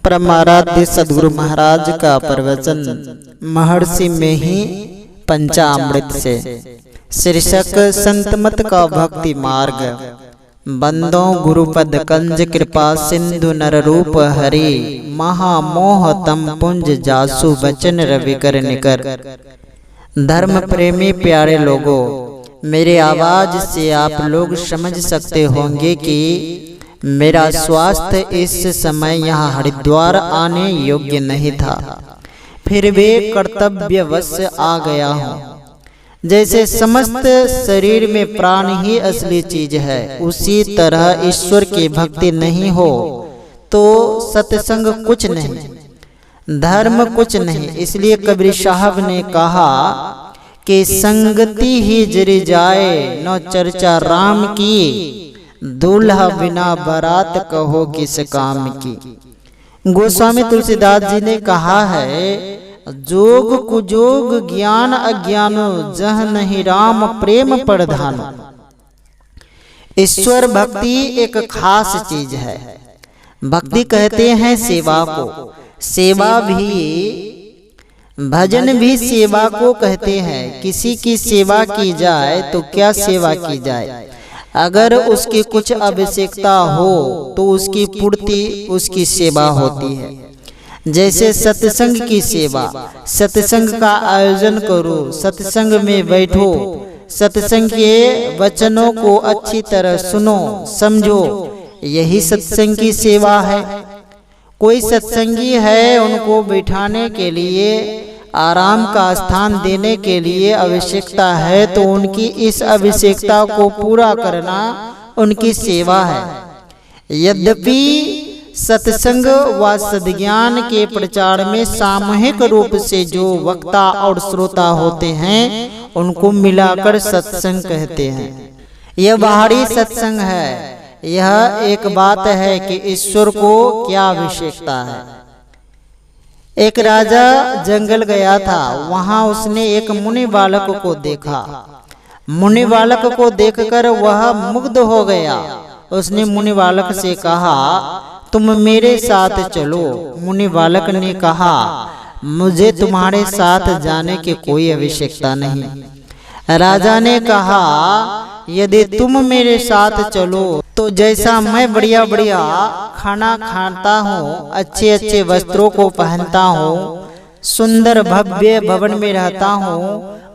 परमाराध्य सद्गुरु महाराज का प्रवचन महर्षि में ही पंचामृत से। शीर्षक संतमत का भक्ति मार्ग। बंदो गुरुपद कंज कृपा सिंधु नर रूप हरि, महामोह तम पुंज जासु बचन रवि कर निकर। धर्म प्रेमी प्यारे लोगों, मेरे आवाज से आप लोग समझ सकते होंगे कि मेरा स्वास्थ्य इस समय यहाँ हरिद्वार आने योग्य नहीं था, फिर भी कर्तव्यवश आ गया हूँ। जैसे समस्त शरीर में प्राण ही असली चीज है, उसी तरह ईश्वर की भक्ति नहीं हो तो सत्संग कुछ नहीं, धर्म कुछ नहीं। इसलिए कबीर साहब ने कहा कि संगति ही जरी जाए न चर्चा राम की, दूल्हा बिना बारात कहो किस काम की। गोस्वामी तुलसीदास जी ने कहा है, जोग कुजोग ज्ञान अज्ञानो जह नहीं राम प्रेम प्रधानो। ईश्वर भक्ति एक खास चीज है। भक्ति कहते हैं सेवा को, सेवा भी भजन भी सेवा को कहते हैं। किसी की सेवा की जाए तो क्या सेवा की जाए, अगर उसकी कुछ आवश्यकता हो तो उसकी पूर्ति उसकी सेवा होती है। जैसे सत्संग की सेवा, सत्संग का आयोजन करो, सत्संग में बैठो, सत्संग के वचनों को अच्छी तरह सुनो समझो, यही सत्संग की सेवा है। कोई सत्संगी है, उनको बिठाने के लिए, आराम का स्थान देने के लिए आवश्यकता है, तो उनकी इस आवश्यकता को पूरा करना उनकी सेवा है। यद्यपि सत्संग व सद्ज्ञान के प्रचार में सामूहिक रूप से जो वक्ता और श्रोता होते हैं, उनको मिलाकर सत्संग कहते हैं। यह बाहरी सत्संग है। यह एक बात है कि ईश्वर को क्या आवश्यकता है। एक राजा जंगल गया था, वहां उसने एक मुनि बालक को देखा। मुनि बालक को देखकर वह मुग्ध हो गया। उसने मुनि बालक से कहा, तुम मेरे साथ चलो। मुनि बालक ने कहा, मुझे तुम्हारे साथ जाने की कोई आवश्यकता नहीं। राजा ने कहा, यदि तुम मेरे साथ चलो तो जैसा मैं बढ़िया बढ़िया खाना खाता हूँ, अच्छे अच्छे वस्त्रों को पहनता हूँ, सुंदर भव्य भवन में रहता हूँ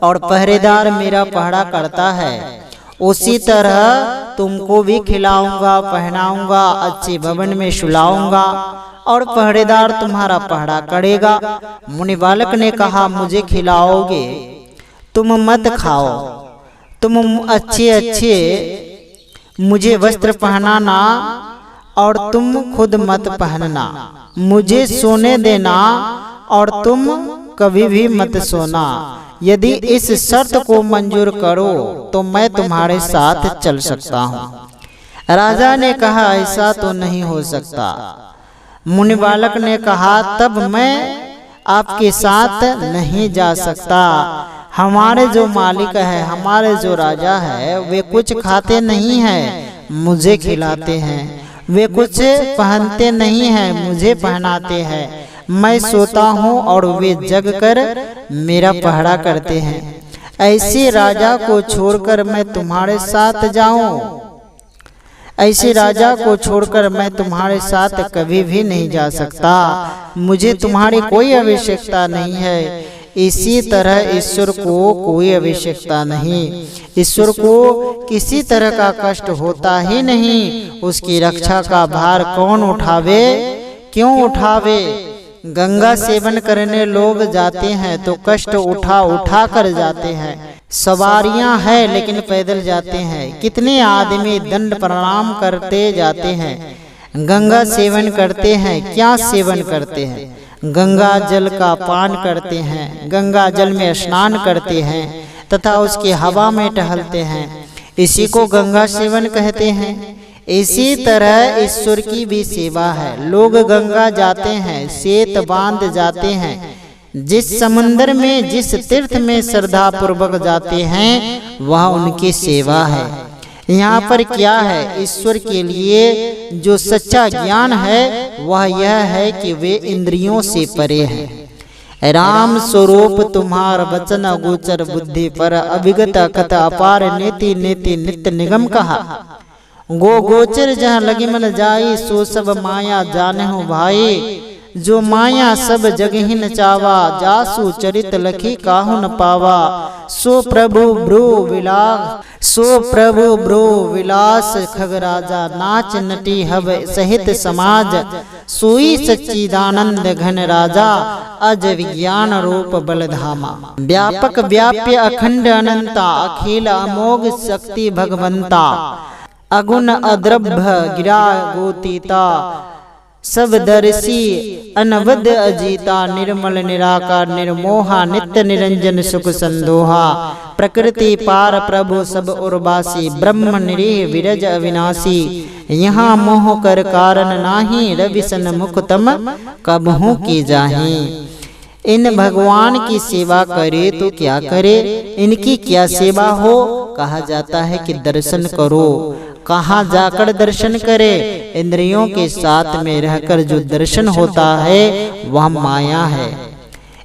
और पहरेदार मेरा पहरा करता है, उसी तरह तुमको भी खिलाऊंगा, पहनाऊंगा, अच्छे भवन में सुलाऊंगा और पहरेदार तुम्हारा पहरा करेगा। मुनि बालक ने कहा, मुझे खिलाओगे, तुम मत खाओ, तुम अच्छे अच्छे मुझे वस्त्र पहनाना और तुम खुद मत पहनना, मुझे सोने देना और तुम कभी भी मत सोना। यदि इस शर्त को मंजूर करो तो मैं तुम्हारे साथ चल सकता हूँ। राजा ने कहा, ऐसा तो नहीं हो सकता। मुनि बालक ने कहा, तब मैं आपके साथ नहीं जा सकता। हमारे जो मालिक है, हमारे जो राजा है, वे कुछ खाते नहीं हैं, मुझे खिलाते हैं। वे कुछ पहनते नहीं हैं, मुझे पहनाते हैं। मैं सोता हूँ और वे जग कर मेरा पहरा करते हैं। ऐसे राजा को छोड़कर मैं तुम्हारे साथ जाऊं? ऐसे राजा को छोड़कर मैं तुम्हारे साथ कभी भी नहीं जा सकता। मुझे तुम्हारी कोई आवश्यकता नहीं है। इसी तरह ईश्वर को कोई आवश्यकता नहीं। ईश्वर को किसी तरह का कष्ट होता ही नहीं। उसकी रक्षा का भार कौन उठावे, क्यों उठावे। गंगा सेवन करने लोग जाते हैं तो कष्ट उठा उठा कर जाते हैं। सवारियां हैं लेकिन पैदल जाते हैं। कितने आदमी दंड प्रणाम करते जाते हैं। गंगा सेवन करते हैं, क्या सेवन करते हैं? गंगा जल का पान करते हैं, गंगा जल में स्नान करते हैं तथा उसकी हवा में टहलते हैं। इसी को गंगा सेवन कहते हैं। इसी तरह ईश्वर की भी सेवा है। लोग गंगा जाते हैं, सेत बांध जाते हैं। जिस समुद्र में, जिस तीर्थ में श्रद्धा पूर्वक जाते हैं, वह उनकी सेवा है। यहाँ पर क्या है, ईश्वर के लिए जो सच्चा ज्ञान है वह यह है कि वे इंद्रियों से परे हैं। राम स्वरूप तुम्हार वचन गोचर बुद्धि पर, अभिगत कथ अपार नेति नेति नित्य निगम कहा। गो गोचर जहाँ लगी मन जाई, सो सब माया जानहु भाई। जो माया सब जगहि न चावा, जासु चरित लखी काहू न पावा। सो प्रभु ब्रो विलास खगराजा, नाच नटी हव सहित समाज। सोई सच्चिदानंद घन राजा, अज विज्ञान रूप बलधामा। व्यापक व्याप्य अखंड अनंता, अखिल अमोघ शक्ति भगवंता। अगुण अद्रभ्य गिरा गोतीता, सब दर्शी अनवद अजीता। निर्मल निराकार निर्मोहा, नित्य निरंजन सुख संदोहा। प्रकृति पार प्रभु सब उर्वासी, ब्रह्म निरीह विरज अविनाशी। यहाँ मोह कर कारण नाही, रवि सन मुख तम कबहू की जाही। इन भगवान की सेवा करे तो क्या करे, इनकी क्या सेवा हो। कहा जाता है कि दर्शन करो। कहाँ जाकर दर्शन करे, इंद्रियों के साथ में रहकर जो दर्शन होता है वह माया है।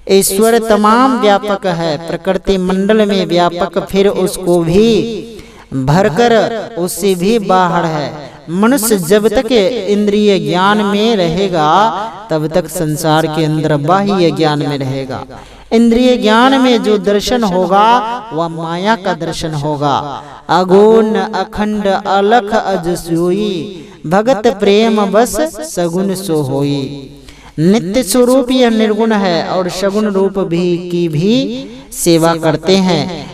ईश्वर तमाम व्यापक है, प्रकृति मंडल में व्यापक, फिर उसको भी भरकर उससे भी बाहर है। मनुष्य जब तक इंद्रिय ज्ञान में रहेगा तब तक संसार के अंदर बाह्य ज्ञान में रहेगा। इंद्रिय ज्ञान में जो दर्शन होगा वह माया का दर्शन होगा। अगुण अखंड अलख अज सोई, भगत प्रेम बस सगुण सो होई। नित्य स्वरूप यह निर्गुण है और सगुण रूप की भी सेवा करते हैं।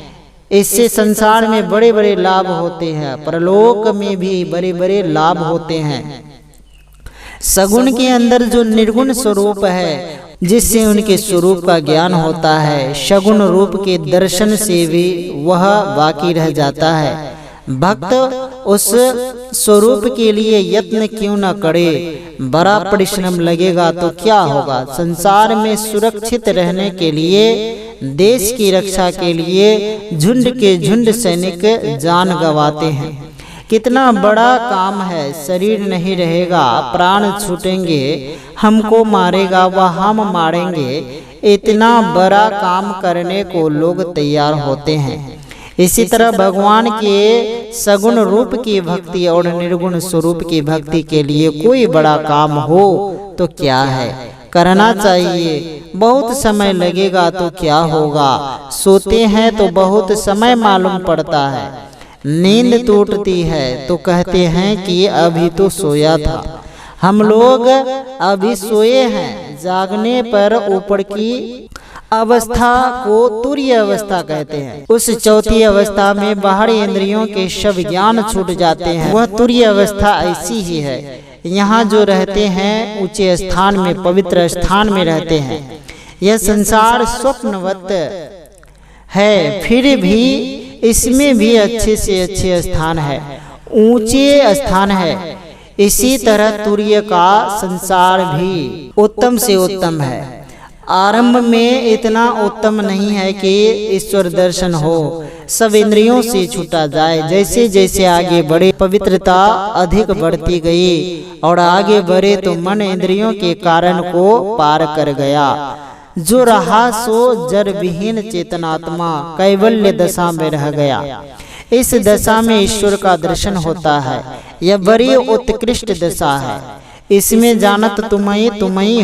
इससे संसार में बड़े बड़े लाभ होते हैं, परलोक में भी बड़े बड़े लाभ होते हैं। सगुण के अंदर जो निर्गुण स्वरूप है, जिससे उनके स्वरूप का ज्ञान होता है, सगुण रूप के दर्शन से भी वह बाकी रह जाता है। भक्त उस स्वरूप के लिए यत्न क्यों न करे, बड़ा परिश्रम लगेगा तो क्या होगा। संसार में सुरक्षित रहने के लिए, देश की रक्षा के लिए झुंड के झुंड सैनिक जान गंवाते हैं। कितना बड़ा काम है, शरीर नहीं रहेगा, प्राण छूटेंगे, हमको मारेगा वह हम मारेंगे, इतना बड़ा काम करने को लोग तैयार होते हैं। इसी तरह भगवान के सगुण रूप की भक्ति और निर्गुण स्वरूप की भक्ति के लिए कोई बड़ा काम हो तो क्या है, करना चाहिए। बहुत समय लगेगा तो क्या होगा, सोते हैं तो बहुत समय मालूम पड़ता है। नींद टूटती है तो कहते हैं कि अभी तो सोया था। हम लोग अभी सोए हैं, जागने पर ऊपर की अवस्था को तुरीय अवस्था कहते हैं। उस चौथी अवस्था में बाहरी इंद्रियों के सब ज्ञान छूट जाते हैं। वह तुरीय अवस्था ऐसी ही है। यहाँ जो रहते हैं ऊंचे स्थान में, पवित्र स्थान में रहते हैं। यह संसार स्वप्नवत है, फिर भी इसमें भी अच्छे से अच्छे स्थान है, ऊंचे स्थान है। इसी तरह तुरीय का संसार भी उत्तम से उत्तम है। आरंभ में इतना उत्तम नहीं है कि ईश्वर दर्शन हो, सब इंद्रियों से छूटा जाए। जैसे जैसे आगे बढ़े पवित्रता अधिक बढ़ती गई और आगे बढ़े तो मन इंद्रियों के कारण को पार कर गया। जो रहा सो जड़ विहीन चेतनात्मा कैवल्य दशा में रह गया। इस दशा में ईश्वर का दर्शन होता है। यह बड़ी उत्कृष्ट दशा है। इसमें जानत तुम्हें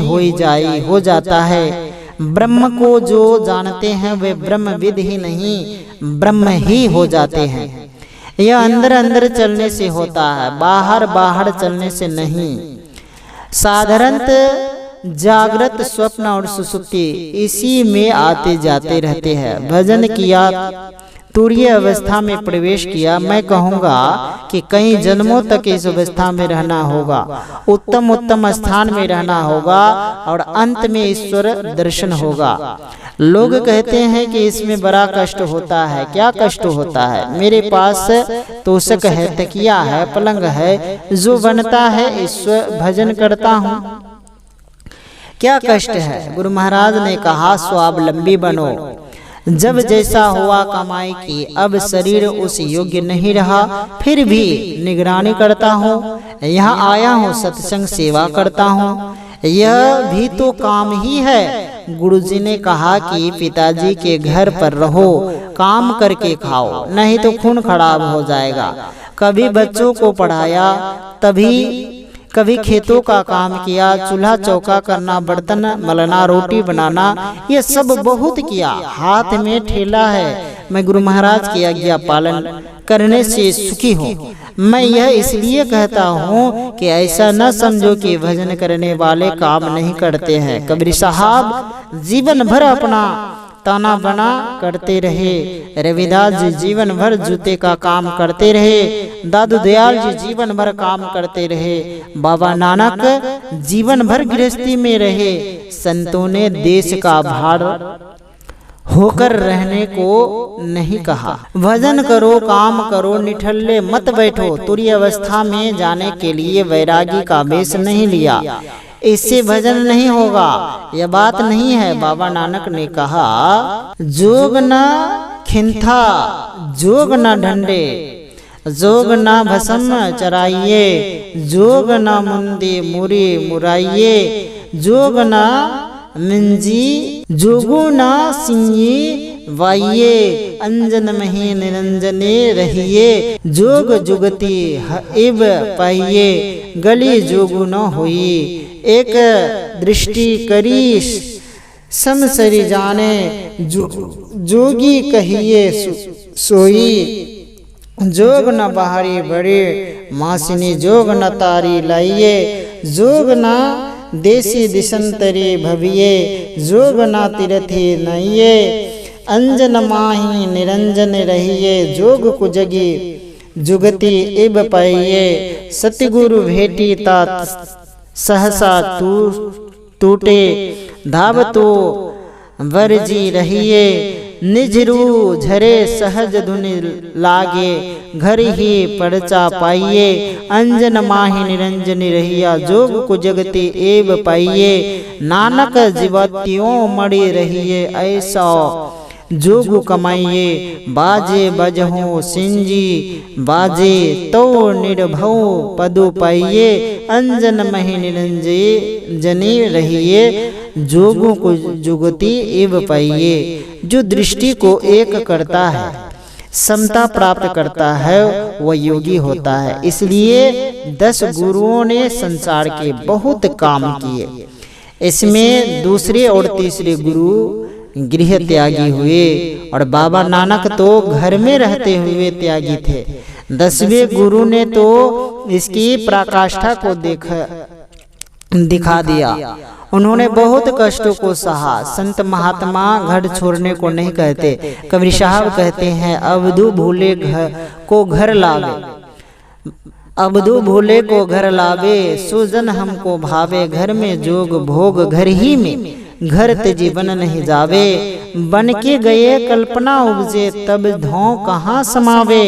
हो जाता है। ब्रह्म को जो जानते हैं वे ब्रह्मविद ही नहीं, ब्रह्म ही हो जाते हैं। यह अंदर अंदर चलने से होता है, बाहर बाहर चलने से नहीं। साधारणतः जागृत, स्वप्न और सुसुप्ति इसी में आते जाते रहते हैं। भजन किया, तुरीय अवस्था में प्रवेश किया, मैं कहूँगा कि कई जन्मों तक इस अवस्था में रहना होगा, उत्तम उत्तम स्थान में रहना होगा और अंत में ईश्वर दर्शन होगा। लोग कहते हैं कि इसमें बड़ा कष्ट होता है। क्या कष्ट होता है? मेरे पास तोषक है, तकिया है, पलंग है, जो बनता है ईश्वर भजन करता हूँ। क्या कष्ट है? गुरु महाराज ने कहा स्वावलंबी बनो, जब जैसा हुआ कमाई की, अब शरीर उस योग्य नहीं रहा, फिर भी निगरानी करता हूँ। यहाँ आया हूँ, सत्संग सेवा करता हूँ, यह भी तो काम ही है। गुरुजी ने कहा कि पिताजी के घर पर रहो, काम करके खाओ, नहीं तो खून खराब हो जाएगा। कभी बच्चों को पढ़ाया, कभी खेतों का काम किया, चूल्हा चौका करना, बर्तन मलना, रोटी बनाना, ये सब बहुत किया। हाथ में ठेला है, मैं गुरु महाराज की आज्ञा पालन करने से सुखी हूँ। मैं यह इसलिए कहता हूँ कि ऐसा न समझो कि भजन करने वाले काम नहीं करते हैं। कबीर साहब जीवन भर अपना ताना बना करते रहे, रविदास जी जीवन भर जूते का काम करते रहे, दादू दयाल जी जीवन भर काम करते रहे, बाबा नानक जीवन भर गृहस्थी में रहे। संतों ने देश का भार होकर रहने को नहीं कहा। भजन करो, काम करो, निठल्ले मत बैठो। तुरीय अवस्था में जाने के लिए वैरागी का वेश नहीं लिया, इससे भजन नहीं होगा। यह बात नहीं है। बाबा नानक ने कहा, जोग न खिंथा, जोग न ढंडे, जोग न भस्म चराइये, जोग न मुंदी मुरी मुराइये, जोग न मिंजी, जोगो न सिंही वाइये, अंजन मही निरंजने रहिए, जोग जुगती इब पाइये, गली जोगु न हुई। एक दृष्टि करी समसरी जाने, जोगी कहिए सोई, जोग न बाहरी बड़े मासिनी, जोग न तारी लाइये, जोग न देसी दिशंतरी भविये, जोग न तीरथी नइये, अंजन माही निरंजन रहिए, जोग कुजगी जुगती इब पाइये, सतगुरु भेटी ता सहसा टूटे, धावतो वरजी रहिए, निजरू झरे सहज धुनि लागे, घर ही परचा पाइये, अंजन माही निरंजन रहिया, जोग को जगती एव पाइये, नानक जीवत्यों मड़ी रहिए, ऐसा जोग कमाइये, बाजे बजहो सिंजी, बाजे तो निर्भव पदु पाइये, अंजन मही निरंजनी रहिए, जोगों को जुगती एव पाइये। जो दृष्टि को एक करता है, समता प्राप्त करता है, वह योगी होता है। इसलिए 10 गुरुओं ने संसार के बहुत काम किए। इसमें दूसरे और तीसरे गुरु गृह त्यागी हुए और बाबा नानक तो घर में रहते हुए त्यागी थे। 10वें गुरु ने तो इसकी पराकाष्ठा को दिखा दिया। उन्होंने बहुत कष्टों को सहा। संत महात्मा घर छोड़ने को नहीं कहते। कबीर साहब कहते हैं, अवधू भूले को घर लावे, अवधू भूले को घर लावे, सुजन हमको भावे, घर में जोग भोग घर ही में, घर तेजी बन नहीं जावे, बन के गए कल्पना उपजे, तब धों कहाँ समावे,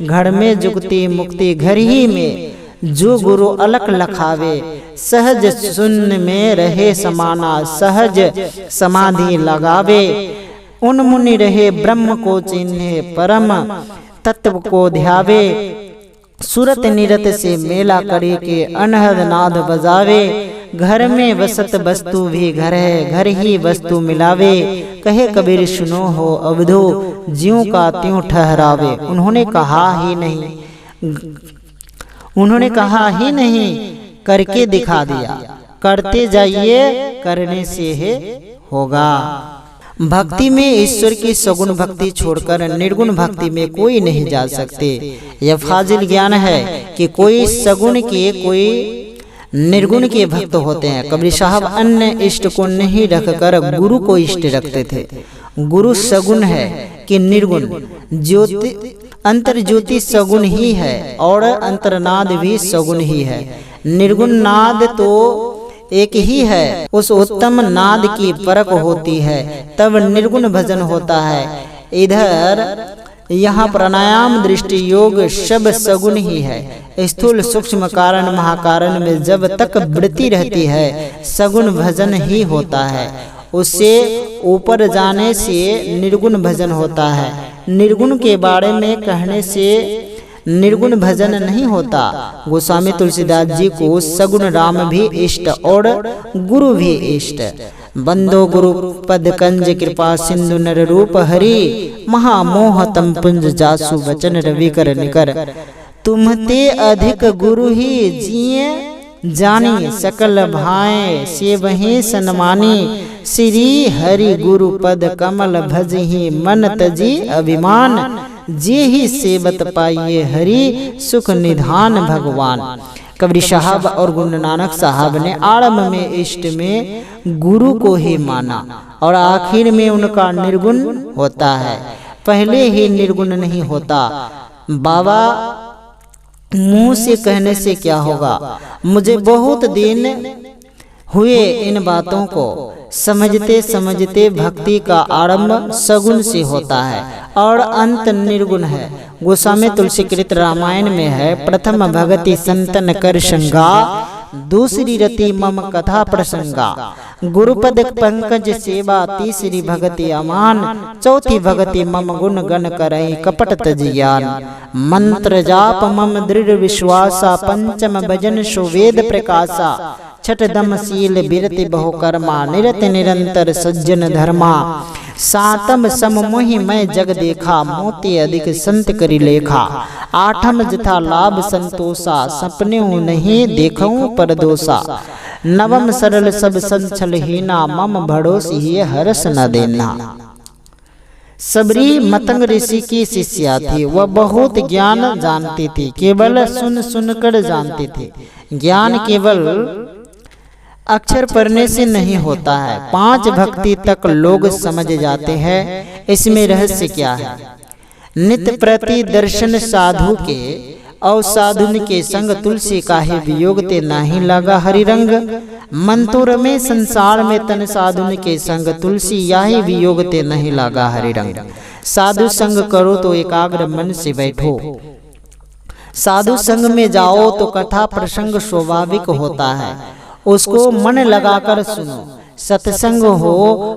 घर में जुगती मुक्ति घर ही में, जो गुरु अलख लखावे, सहज शून्य में रहे समाना, सहज समाधि लगावे, उन मुनि रहे ब्रह्म को चिन्हे, परम तत्व को ध्यावे, सुरत निरत से मेला करे के अनहद नाद बजावे, घर में वसत वस्तु भी घर है, घर ही वस्तु मिलावे, कहे कबीर सुनो हो अवधो, ज्यों का त्यों ठहरावे। उन्होंने कहा ही नहीं, करके दिखा दिया। करते जाइए, करने से है होगा। भक्ति में ईश्वर की सगुण भक्ति छोड़कर निर्गुण भक्ति में कोई नहीं जा सकते। यह फाजिल ज्ञान है कि कोई सगुण के कोई निर्गुण के भक्त होते हैं। कबीर साहब अन्य इष्ट को नहीं रखकर गुरु को इष्ट रखते थे। गुरु सगुण है कि निर्गुण, ज्योति अंतर ज्योति सगुण ही है और अंतरनाद भी सगुण ही है। निर्गुण नाद तो एक ही है, उस उत्तम नाद की परख होती है, तब निर्गुण भजन होता है। इधर यहाँ प्राणायाम दृष्टि योग सब सगुण ही है। स्थूल सूक्ष्म कारण महाकारण में जब तक वृत्ति रहती है, सगुण भजन ही होता है। उससे ऊपर जाने से निर्गुण भजन होता है। निर्गुण के बारे में कहने से निर्गुण भजन नहीं होता। गोस्वामी तुलसीदास जी को सगुण राम भी इष्ट और गुरु भी इष्ट। बंदो गुरु पद कंज कृपा सिंधु नर रूप हरि, महामोह तम पुंज जासु वचन रवि कर निकर। तुम्हते अधिक गुरु ही जिए जानी, सकल भाए से वही सन्मानी। श्री हरि गुरु पद कमल भजहि, मन तजी अभिमान। जे ही सेवत पाइये हरि, सुख निधान भगवान। कबीर साहब और गुरु नानक साहब ने आरंभ में इष्ट में गुरु को ही माना और आखिर में उनका निर्गुण होता है, पहले ही निर्गुण नहीं होता। बाबा मुंह से कहने से क्या होगा। मुझे बहुत दिन हुए इन बातों को समझते समझते। भक्ति का आरंभ सगुण से होता है और अंत निर्गुण है। गोस्वामी तुलसीकृत रामायण में है, प्रथम भगति संतन कर संगा, दूसरी रति मम कथा प्रसंगा। गुरुपद पंकज सेवा, तीसरी भगति अमान, चौथी भगति मम गुण गण करई कपट तजियान। मंत्र जाप मम दृढ़ विश्वासा, पंचम भजन सुवेद प्रकाशा। छठ दम शील बिरति बहुकर्मा, निरत निरंतर सज्जन धर्मा। सातम सम मोहि मैं जग देखा, मोती अधिक संत करी लेखा। आठम जथा लाभ संतोषा, सपने नहीं देखूं परदोषा। नवम सरल सब संचल हीना, मम भड़ोस ही हरस न देना। सबरी मतंग ऋषि की शिष्या थी। वह बहुत ज्ञान जानती थी, केवल सुन सुनकर जानती थी। ज्ञान केवल अक्षर पढ़ने से नहीं होता है। 5 भक्ति तक लोग समझ जाते हैं। इसमें रहस्य क्या है। नित्य प्रति दर्शन साधु के और साधुन के संग, तुलसी काहे वियोग ते नाही लगा हरि रंग। मंतुर में संसार में तन साधुन के संग, तुलसी याही वियोग ते नहीं लगा हरि रंग। साधु संग करो तो एकाग्र मन से बैठो। साधु संग में जाओ तो कथा प्रसंग स्वाभाविक होता है, उसको मन लगाकर सुनो। सत्संग हो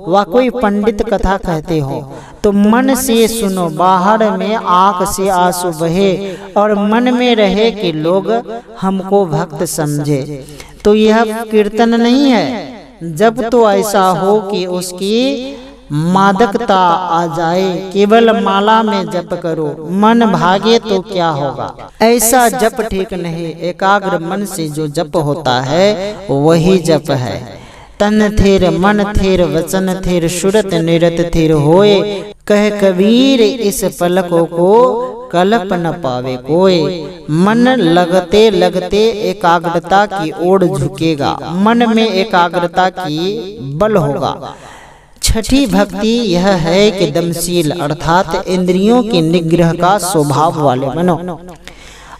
व कोई पंडित कथा कहते हो तो मन से सुनो। बाहर में आंख से आंसू बहे और मन में रहे कि लोग हमको भक्त समझे, तो यह कीर्तन नहीं है। जब तो ऐसा हो कि उसकी मादकता आ जाए, केवल माला में जप करो, मन भागे तो क्या होगा। ऐसा जप ठीक नहीं। एकाग्र मन से जो जप होता है वही जप है। तन थेर मन थेर वचन थेर, सुरत निरत थेर होए। कह कबीर इस पलकों को कल्प न पावे कोई। मन लगते लगते एकाग्रता की ओर झुकेगा, मन में एकाग्रता की बल होगा। छठी भक्ति यह है कि दमशील अर्थात इंद्रियों के निग्रह का स्वभाव वाले बनो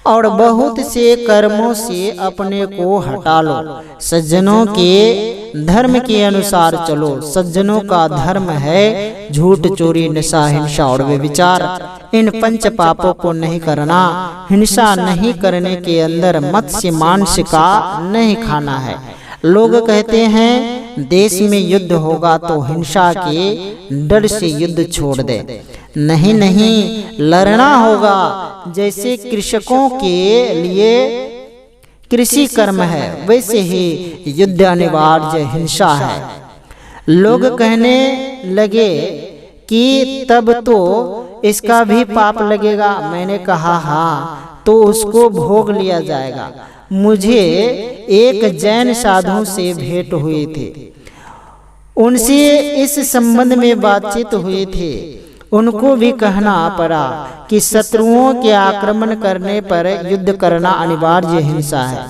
और बहुत से कर्मों से अपने को हटा लो। सज्जनों के धर्म के अनुसार चलो। सज्जनों का धर्म है झूठ चोरी नशा हिंसा और व्यभिचार। इन 5 पापों को नहीं करना। हिंसा नहीं करने के अंदर मत्स्य मांस का नहीं खाना है। लोग कहते हैं देश में युद्ध होगा तो हिंसा के डर से युद्ध छोड़ दे। नहीं नहीं, लड़ना होगा। जैसे कृषकों के लिए कृषि कर्म है, वैसे ही युद्ध अनिवार्य हिंसा है। लोग कहने लगे कि तब तो इसका भी पाप लगेगा। मैंने कहा हाँ, तो उसको भोग लिया जाएगा। मुझे एक जैन साधु से भेंट हुई थी, उनसे इस संबंध में बातचीत हुई थी। उनको भी कहना पड़ा कि शत्रुओं के आक्रमण करने पर युद्ध करना अनिवार्य हिंसा है।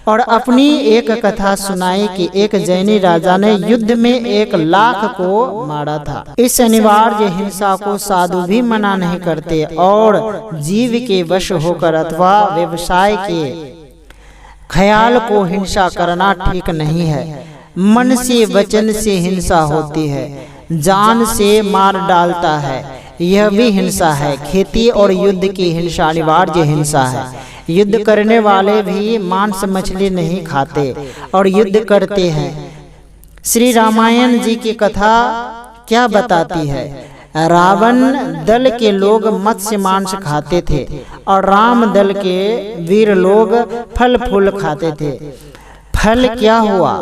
और अपनी एक कथा सुनाई कि एक जैनी राजा ने युद्ध में 1 लाख को मारा था। इस अनिवार्य हिंसा को साधु भी मना नहीं करते और जीव के वश होकर अथवा व्यवसाय के ख्याल को हिंसा करना ठीक नहीं है। मन से वचन से हिंसा होती है, जान से मार डालता है, यह भी हिंसा है। खेती और युद्ध की हिंसा अनिवार्य हिंसा है। युद्ध करने वाले भी मांस मछली नहीं खाते और युद्ध करते हैं। श्री रामायण जी की कथा क्या बताती है? रावण दल के लोग मत्स्य मांस खाते थे और राम दल के वीर लोग फल फूल खाते थे। फल क्या हुआ?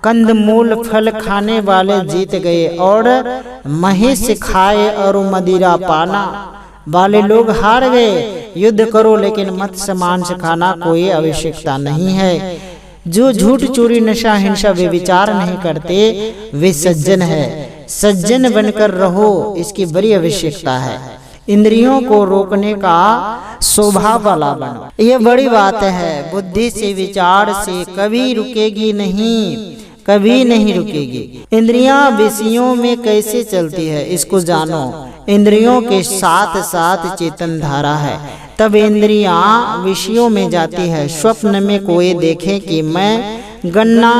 कंदमूल फल खाने वाले जीत गए और महिष खाए और मदिरा पाना वाले लोग हार गए। युद्ध करो लेकिन मत्स्य मांस खाना कोई आवश्यकता नहीं है। जो झूठ चोरी नशा हिंसा वे विचार नहीं करते वे सज्जन है। सज्जन बनकर रहो, इसकी बड़ी आवश्यकता है। इंद्रियों को रोकने का स्वभाव वाला बनो, ये बड़ी बात है। बुद्धि से विचार से कभी रुकेगी नहीं, कभी नहीं रुकेगी। इंद्रियां विषयों में कैसे चलती है इसको जानो। इंद्रियों के साथ साथ चेतन धारा है, तब इंद्रियां विषयों में जाती है। स्वप्न में कोई देखे कि मैं गन्ना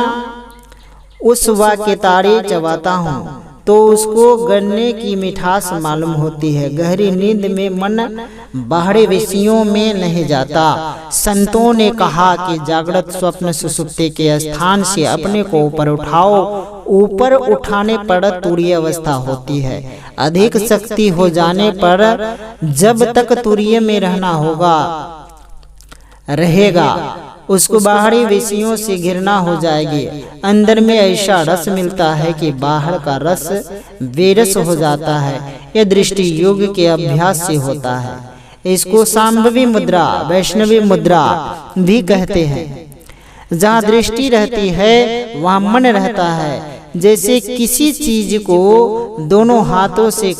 उस वाक्य ताड़ी चबाता हूँ तो उसको गन्ने की मिठास मालूम होती है। गहरी नींद में मन बाहरी विषयों में नहीं जाता। संतों ने कहा कि जागृत स्वप्न सुषुप्ति के स्थान से अपने को ऊपर उठाओ। ऊपर उठाने पर तुरीय अवस्था होती है। अधिक शक्ति हो जाने पर जब तक तुरीय में रहना होगा रहेगा, उसको बाहरी विषयों से घृणा हो जाएगी। अंदर में ऐसा रस मिलता है कि बाहर का रस बेरस हो जाता है। यह दृष्टि योग के अभ्यास से होता है। इसको सांभवी मुद्रा, वैष्णवी मुद्रा भी कहते हैं। जहाँ दृष्टि रहती है वहाँ मन रहता है। जैसे किसी चीज को दोनों हाथों से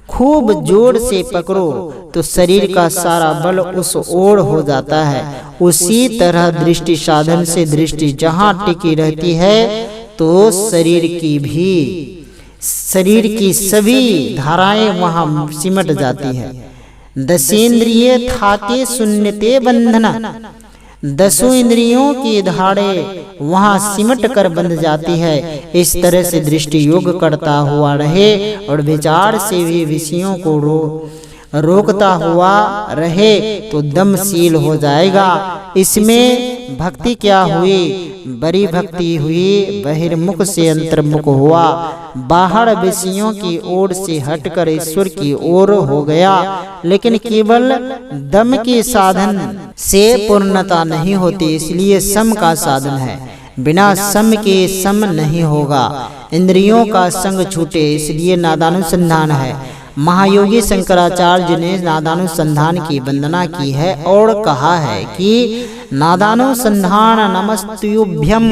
खूब जोर से पकड़ो तो शरीर का सारा बल उस ओर हो जाता है। उसी तरह दृष्टि साधन से दृष्टि जहाँ टिकी रहती है तो शरीर की सभी धाराएं वहाँ सिमट जाती है। दसेंद्रिय थाके शून्यते बंधना, दसों इंद्रियों की धारे वहाँ सिमट कर बंध जाती है। इस तरह से दृष्टि योग करता हुआ रहे और विचार से भी विषयों को रोकता हुआ रहे तो दमशील हो जाएगा। इसमें भक्ति क्या हुई? बड़ी भक्ति हुई। बहिर्मुख से अंतर्मुख हुआ, बाहर विषयों की ओर से हटकर ईश्वर की ओर हो गया। लेकिन केवल दम के साधन से पूर्णता नहीं होती, इसलिए सम का साधन है। बिना सम के सम नहीं होगा। इंद्रियों का संग छूटे, इसलिए नादानुसंधान है। महायोगी शंकराचार्य ने नादानुसंधान की वंदना की है और कहा है कि नादानुसंधान नमस्तुभ्यं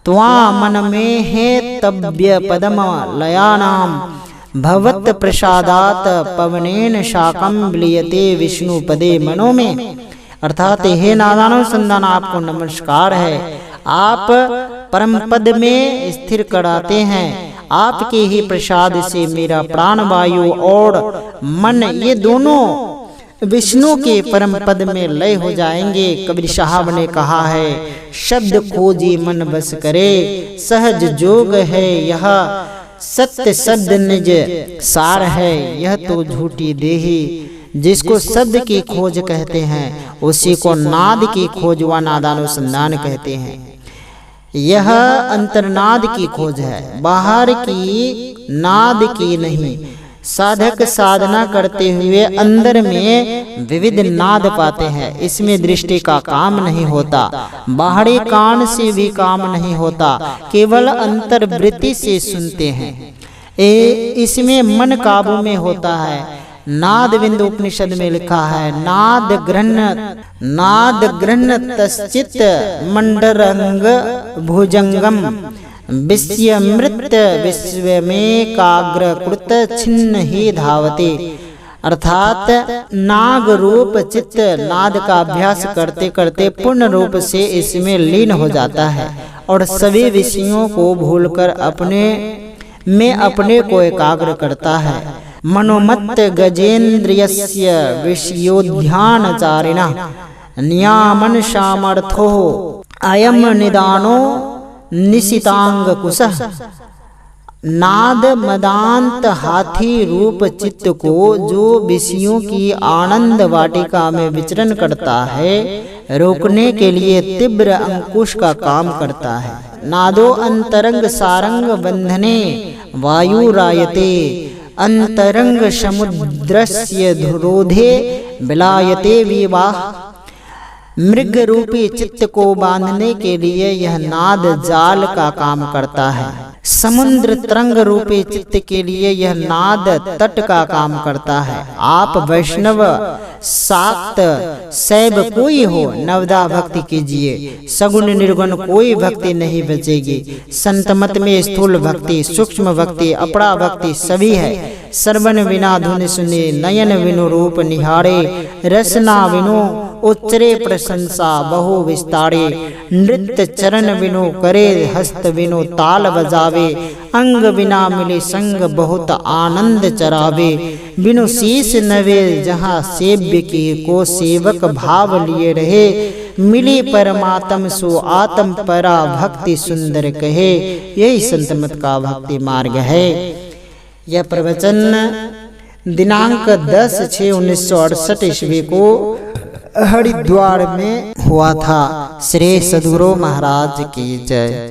त्वा मन में है तव्य पदम लयानाम भवत प्रसादात पवनेन शाकम विलियते विष्णु पदे मनो में। अर्थात हे नादानुसंधान, आपको नमस्कार है। आप परम पद में स्थिर कराते हैं। आपके ही प्रसाद से मेरा प्राण वायु और मन ये दोनों विष्णु के परम पद में लय हो जाएंगे। कबीर साहब ने कहा है, शब्द खोजी मन बस करे, सहज जोग है यह, सत्य शब्द निज सार है, यह तो झूठी देही। जिसको शब्द की खोज कहते हैं उसी को नाद की खोज व नादानुसंधान कहते हैं। यह अंतर्नाद की खोज है, बाहर की नाद की नहीं। साधक साधना करते हुए अंदर में विविध नाद पाते हैं। इसमें दृष्टि का काम नहीं होता, बाहरी कान से भी काम नहीं होता, केवल अंतर्वृत्ति से सुनते हैं। इसमें मन काबू में होता है। नाद बिंदु उपनिषद में लिखा है, नाद गृह्ण तश्चित मंडरंग भुजंगम विश्वमृत विश्व में काग्रकृत छिन्न ही धावते। अर्थात नाग रूप चित्त नाद का अभ्यास करते करते पूर्ण रूप से इसमें लीन हो जाता है और सभी विषयों को भूलकर अपने को एकाग्र करता है। मनोमत्त गजेन्द्रियस्य विषयोध्यानचारिणः नियामन सामर्थो अयम निदानो निशितांग कुशः। नाद मदांत हाथी रूप चित्त को जो विषयों की आनंद वाटिका में विचरण करता है, रोकने के लिए तीव्र अंकुश का काम करता है। नादो अंतरंग सारंग बंधने वायु रायते अंतरंग समुद्रस्य रोधे विलायते विवाह। मृग रूपी चित्त को बांधने के लिए यह नाद जाल का काम करता है। समुद्र तरंग रूपी चित्त के लिए यह नाद तट का काम करता है। आप वैष्णव शाक्त शैव कोई हो, नवदा भक्ति कीजिए। सगुण निर्गुण कोई भक्ति नहीं बचेगी। संत मत में स्थूल भक्ति, सूक्ष्म भक्ति, अपरा भक्ति सभी है। श्रवण बिना धुन सुने, नयन बिनु रूप निहारे, रसना बिनु उच्चरे प्रशंसा बहु विस्तारे। नृत्य चरण बिनु करे, हस्त बिनु ताल बजावे, अंग बिना मिले संग बहुत आनंद चरावे। बिनु शीस नवे जहाँ सेव्य की को सेवक भाव लिए रहे, मिले परमात्म सो आत्म परा भक्ति सुंदर कहे। यही संत मत का भक्ति मार्ग है। यह प्रवचन दिनांक 10/6/1968 ईस्वी को हरिद्वार में हुआ था। श्री सद्गुरु महाराज की जय।